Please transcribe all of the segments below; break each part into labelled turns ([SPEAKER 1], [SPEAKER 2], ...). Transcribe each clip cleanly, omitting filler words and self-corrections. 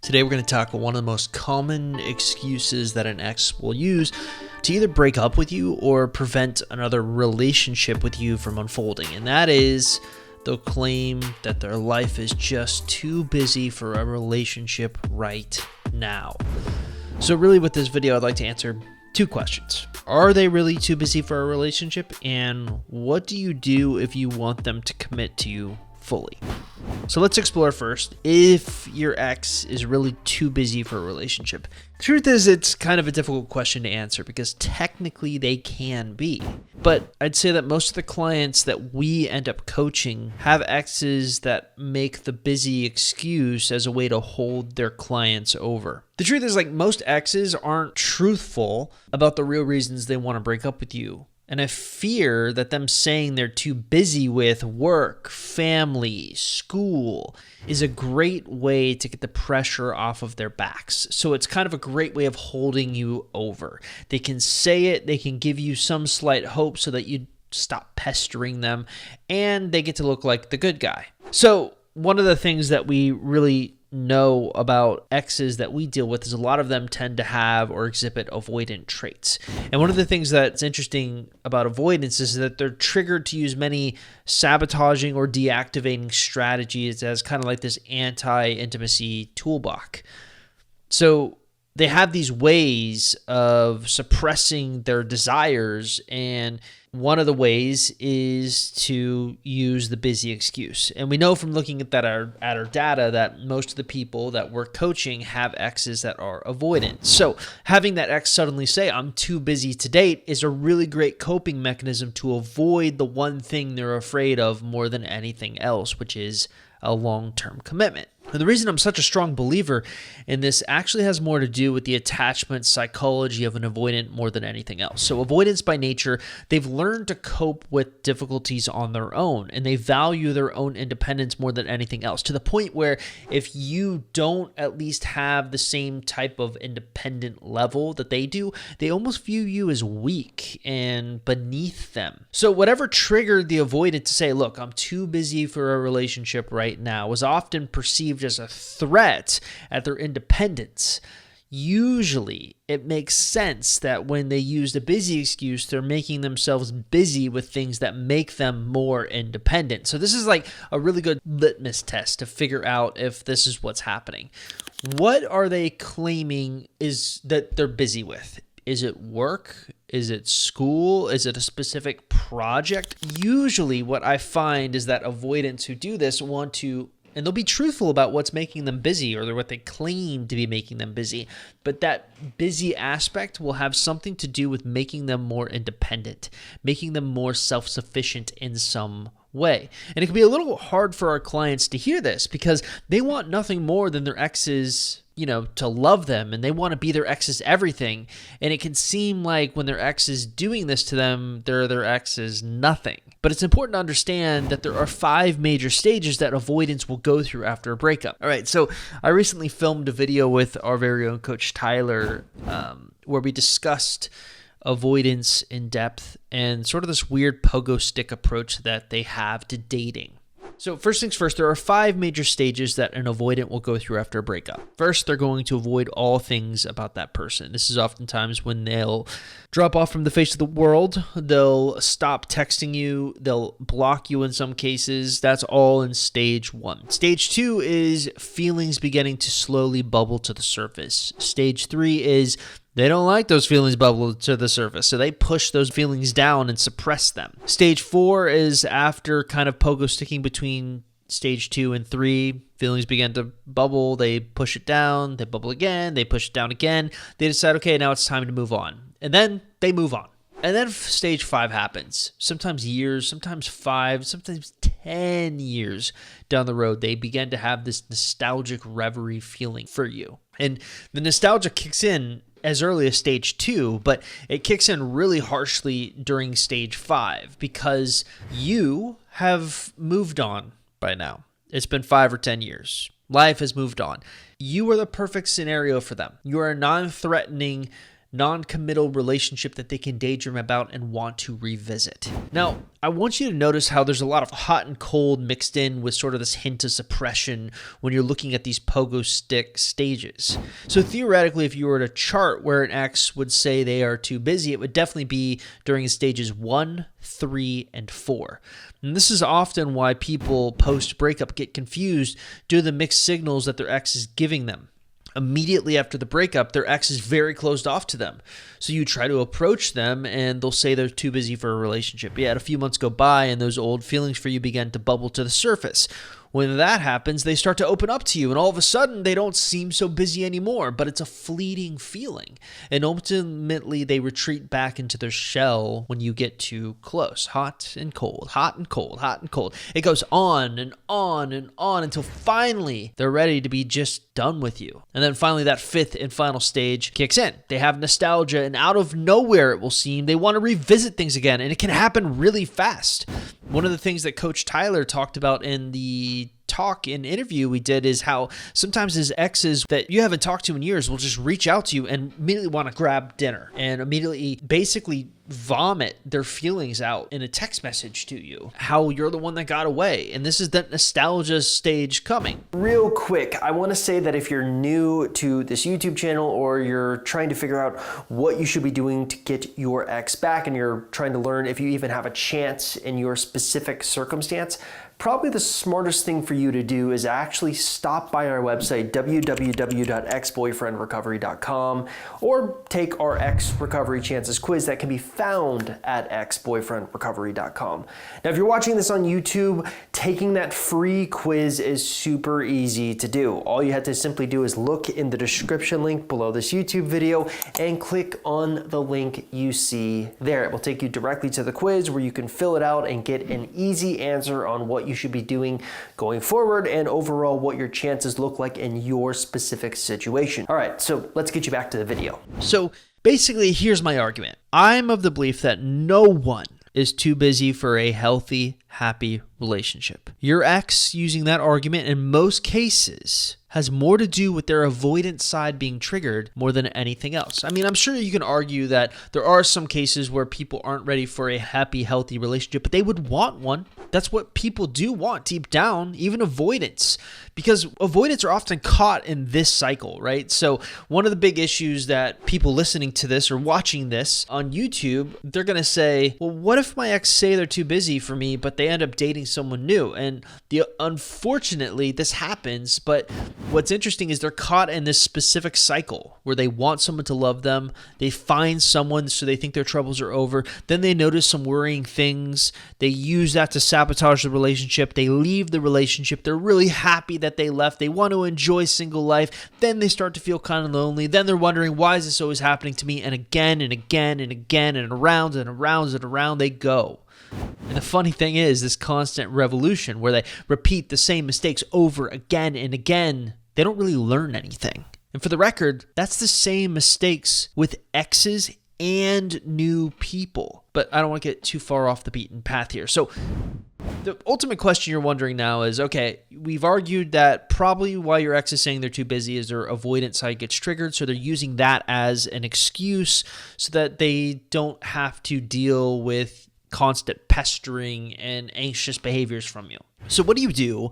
[SPEAKER 1] Today we're going to tackle one of the most common excuses that an ex will use to either break up with you or prevent another relationship with you from unfolding. And that is, they'll claim that their life is just too busy for a relationship right now. So really with this video, I'd like to answer two questions. Are they really too busy for a relationship? And what do you do if you want them to commit to you fully? So let's explore first if your ex is really too busy for a relationship. The truth is, it's kind of a difficult question to answer because technically they can be. But I'd say that most of the clients that we end up coaching have exes that make the busy excuse as a way to hold their clients over. The truth is, most exes aren't truthful about the real reasons they want to break up with you. And I fear that them saying they're too busy with work, family, school is a great way to get the pressure off of their backs. So it's kind of a great way of holding you over. They can say it, they can give you some slight hope so that you stop pestering them, and they get to look like the good guy. So one of the things that we really know about exes that we deal with is a lot of them tend to have or exhibit avoidant traits. And one of the things that's interesting about avoidance is that they're triggered to use many sabotaging or deactivating strategies as kind of like this anti-intimacy toolbox. So they have these ways of suppressing their desires, and one of the ways is to use the busy excuse. And we know from looking at our data that most of the people that we're coaching have exes that are avoidant. So having that ex suddenly say, "I'm too busy to date," is a really great coping mechanism to avoid the one thing they're afraid of more than anything else, which is a long-term commitment. And the reason I'm such a strong believer in this actually has more to do with the attachment psychology of an avoidant more than anything else. So avoidants by nature, they've learned to cope with difficulties on their own, and they value their own independence more than anything else, to the point where if you don't at least have the same type of independent level that they do, they almost view you as weak and beneath them. So whatever triggered the avoidant to say, "Look, I'm too busy for a relationship right now," was often perceived as a threat at their independence. Usually, it makes sense that when they use the busy excuse, they're making themselves busy with things that make them more independent. So this is like a really good litmus test to figure out if this is what's happening. What are they claiming is that they're busy with? Is it work? Is it school? Is it a specific project? Usually what I find is that avoidants who do this want to, and they'll be truthful about what's making them busy or what they claim to be making them busy, but that busy aspect will have something to do with making them more independent, making them more self-sufficient in some way. And it can be a little hard for our clients to hear this because they want nothing more than their exes, to love them, and they want to be their ex's everything. And it can seem like when their ex is doing this to them, they're their ex's nothing. But it's important to understand that there are 5 major stages that avoidance will go through after a breakup. All right, so I recently filmed a video with our very own coach Tyler where we discussed avoidance in depth and sort of this weird pogo stick approach that they have to dating. So first things first, there are 5 major stages that an avoidant will go through after a breakup. First, they're going to avoid all things about that person. This is oftentimes when they'll drop off from the face of the world. They'll stop texting you. They'll block you in some cases. That's all in stage 1. Stage 2 is feelings beginning to slowly bubble to the surface. Stage 3 is they don't like those feelings bubble to the surface, so they push those feelings down and suppress them. Stage 4 is after kind of pogo sticking between stage 2 and 3. Feelings begin to bubble, they push it down, they bubble again, they push it down again. They decide, okay, now it's time to move on. And then they move on. And then stage 5 happens. Sometimes years, sometimes 5, sometimes 10 years down the road, they begin to have this nostalgic reverie feeling for you. And the nostalgia kicks in as early as stage 2, but it kicks in really harshly during stage 5 because you have moved on by now. It's been 5 or 10 years. Life has moved on. You are the perfect scenario for them. You are a non-threatening, non-committal relationship that they can daydream about and want to revisit. Now, I want you to notice how there's a lot of hot and cold mixed in with sort of this hint of suppression when you're looking at these pogo stick stages. So theoretically, if you were to chart where an ex would say they are too busy, it would definitely be during stages 1, 3, and 4. And this is often why people post-breakup get confused due to the mixed signals that their ex is giving them. Immediately after the breakup, their ex is very closed off to them. So you try to approach them and they'll say they're too busy for a relationship. Yet a few months go by and those old feelings for you begin to bubble to the surface. When that happens, they start to open up to you and all of a sudden they don't seem so busy anymore, but it's a fleeting feeling. And ultimately they retreat back into their shell when you get too close. Hot and cold, hot and cold, hot and cold. It goes on and on and on until finally they're ready to be just done with you. And then finally that fifth and final stage kicks in. They have nostalgia and out of nowhere it will seem they want to revisit things again, and it can happen really fast. One of the things that Coach Tyler talked about in the interview we did is how sometimes his exes that you haven't talked to in years will just reach out to you and immediately want to grab dinner and immediately basically vomit their feelings out in a text message to you, how you're the one that got away. And this is that nostalgia stage coming.
[SPEAKER 2] Real quick, I want to say that if you're new to this YouTube channel or you're trying to figure out what you should be doing to get your ex back and you're trying to learn if you even have a chance in your specific circumstance, probably the smartest thing for you to do is actually stop by our website, www.exboyfriendrecovery.com, or take our Ex Recovery Chances quiz that can be found at exboyfriendrecovery.com. Now, if you're watching this on YouTube, taking that free quiz is super easy to do. All you have to simply do is look in the description link below this YouTube video and click on the link you see there. It will take you directly to the quiz where you can fill it out and get an easy answer on what you should be doing going forward and overall what your chances look like in your specific situation. All right, so let's get you back to the video.
[SPEAKER 1] So basically, here's my argument. I'm of the belief that no one is too busy for a healthy, happy relationship. Your ex, using that argument in most cases, has more to do with their avoidance side being triggered more than anything else. I mean, I'm sure you can argue that there are some cases where people aren't ready for a happy, healthy relationship, but they would want one. That's what people do want deep down, even avoidance, because avoidance are often caught in this cycle, right? So one of the big issues that people listening to this or watching this on YouTube, they're going to say, well, what if my ex say they're too busy for me, but they end up dating someone new? And unfortunately, this happens, but what's interesting is they're caught in this specific cycle where they want someone to love them. They find someone so they think their troubles are over. Then they notice some worrying things. They use that to sabotage the relationship. They leave the relationship. They're really happy that they left. They want to enjoy single life. Then they start to feel kind of lonely. Then they're wondering, why is this always happening to me? And again and again and again and around and around and around they go. And the funny thing is, this constant revolution where they repeat the same mistakes over again and again, they don't really learn anything. And for the record, that's the same mistakes with exes and new people. But I don't want to get too far off the beaten path here. So the ultimate question you're wondering now is, okay, we've argued that probably why your ex is saying they're too busy is their avoidance side gets triggered. So they're using that as an excuse so that they don't have to deal with constant pestering and anxious behaviors from you. So what do you do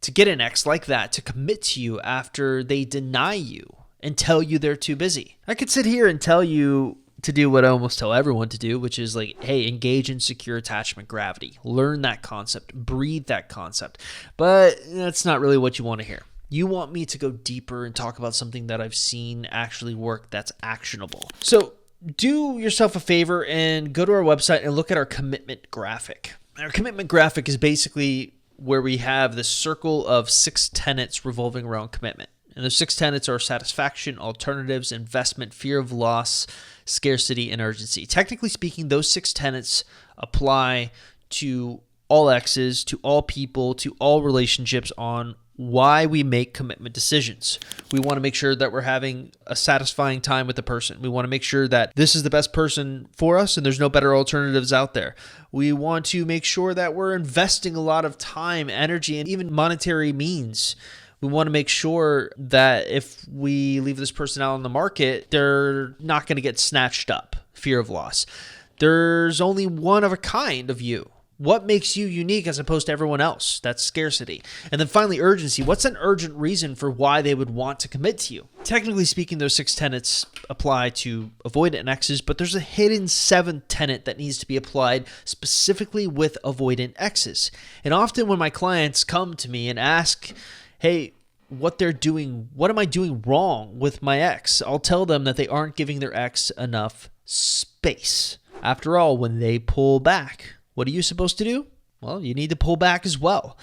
[SPEAKER 1] to get an ex like that to commit to you after they deny you and tell you they're too busy? I could sit here and tell you to do what I almost tell everyone to do, which is like, hey, engage in secure attachment gravity. Learn that concept. Breathe that concept. But that's not really what you want to hear. You want me to go deeper and talk about something that I've seen actually work that's actionable. So do yourself a favor and go to our website and look at our commitment graphic. Our commitment graphic is basically where we have the circle of 6 tenets revolving around commitment. And those 6 tenets are satisfaction, alternatives, investment, fear of loss, scarcity, and urgency. Technically speaking, those 6 tenets apply to all exes, to all people, to all relationships on why we make commitment decisions. We want to make sure that we're having a satisfying time with the person. We want to make sure that this is the best person for us and there's no better alternatives out there. We want to make sure that we're investing a lot of time, energy, and even monetary means. We want to make sure that if we leave this person out on the market, they're not going to get snatched up. Fear of loss. There's only one of a kind of you. What makes you unique as opposed to everyone else? That's scarcity. And then finally, urgency. What's an urgent reason for why they would want to commit to you? Technically speaking, those 6 tenets apply to avoidant and X's, but there's a hidden 7th tenet that needs to be applied specifically with avoidant X's. And often when my clients come to me and ask, hey, what am I doing wrong with my ex? I'll tell them that they aren't giving their ex enough space. After all, when they pull back, what are you supposed to do? Well, you need to pull back as well.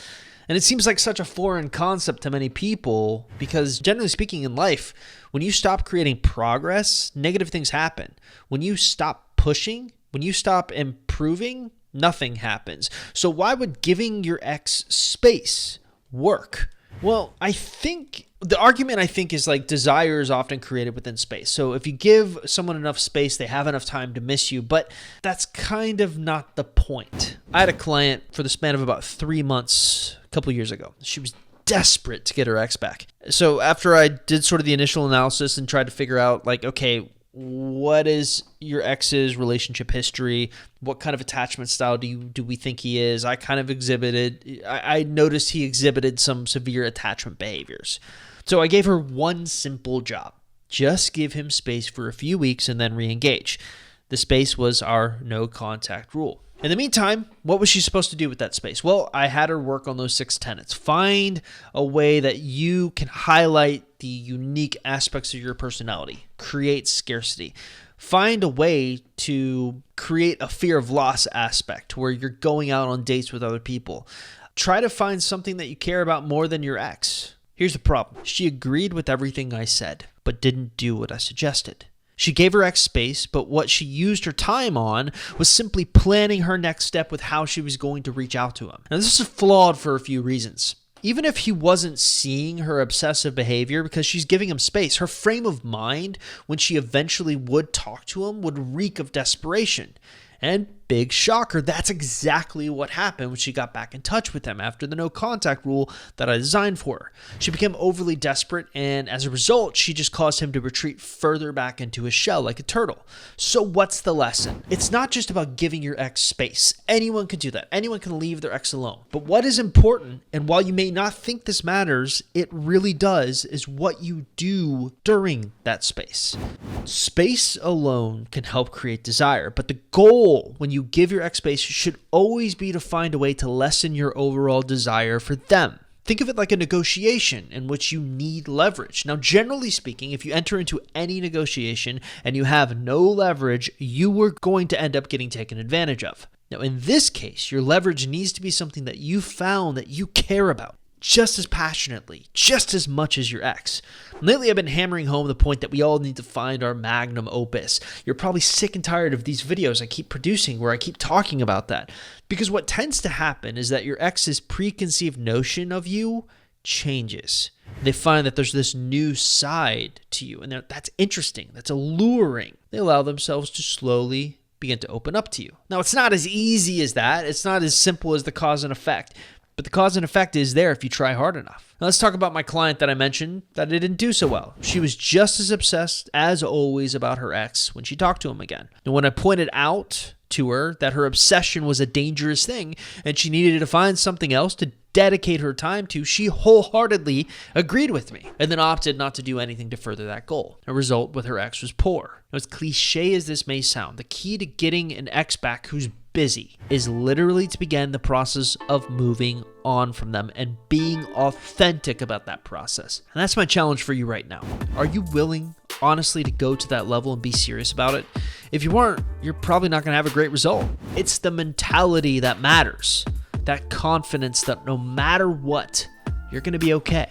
[SPEAKER 1] And it seems like such a foreign concept to many people because generally speaking in life, when you stop creating progress, negative things happen. When you stop pushing, when you stop improving, nothing happens. So why would giving your ex space work? Well, the argument is like desire is often created within space. So if you give someone enough space, they have enough time to miss you, but that's kind of not the point. I had a client for the span of about 3 months a couple years ago. She was desperate to get her ex back. So after I did sort of the initial analysis and tried to figure out like, okay, what is your ex's relationship history? What kind of attachment style do we think he is? I noticed he exhibited some severe attachment behaviors. So I gave her one simple job. Just give him space for a few weeks and then re-engage. The space was our no contact rule. In the meantime, what was she supposed to do with that space? Well, I had her work on those 6 tenets. Find a way that you can highlight the unique aspects of your personality. Create scarcity. Find a way to create a fear of loss aspect where you're going out on dates with other people. Try to find something that you care about more than your ex. Here's the problem. She agreed with everything I said, but didn't do what I suggested. She gave her ex space, but what she used her time on was simply planning her next step with how she was going to reach out to him. Now, this is flawed for a few reasons. Even if he wasn't seeing her obsessive behavior because she's giving him space, her frame of mind when she eventually would talk to him would reek of desperation. And big shocker, that's exactly what happened when she got back in touch with him after the no contact rule that I designed for her. She became overly desperate, and as a result, she just caused him to retreat further back into his shell like a turtle. So what's the lesson? It's not just about giving your ex space. Anyone can do that. Anyone can leave their ex alone. But what is important, and while you may not think this matters, it really does, is what you do during that space. Space alone can help create desire, but the goal when you give your ex space should always be to find a way to lessen your overall desire for them. Think of it like a negotiation in which you need leverage. Now, generally speaking, if you enter into any negotiation and you have no leverage, you are going to end up getting taken advantage of. Now, in this case, your leverage needs to be something that you found that you care about just as passionately, just as much as your ex. Lately, I've been hammering home the point that we all need to find our magnum opus. You're probably sick and tired of these videos I keep producing where I keep talking about that. Because what tends to happen is that your ex's preconceived notion of you changes. They find that there's this new side to you, and that's interesting, that's alluring. They allow themselves to slowly begin to open up to you. Now, it's not as easy as that. It's not as simple as the cause and effect. But the cause and effect is there if you try hard enough. Now let's talk about my client that I mentioned that it didn't do so well. She was just as obsessed as always about her ex when she talked to him again. And when I pointed out to her that her obsession was a dangerous thing and she needed to find something else to dedicate her time to, she wholeheartedly agreed with me and then opted not to do anything to further that goal. The result with her ex was poor. Now, as cliche as this may sound, the key to getting an ex back who's busy is literally to begin the process of moving on from them and being authentic about that process. And that's my challenge for you right now. Are you willing, honestly, to go to that level and be serious about it? If you aren't, you're probably not going to have a great result. It's the mentality that matters. That confidence that no matter what, you're going to be okay.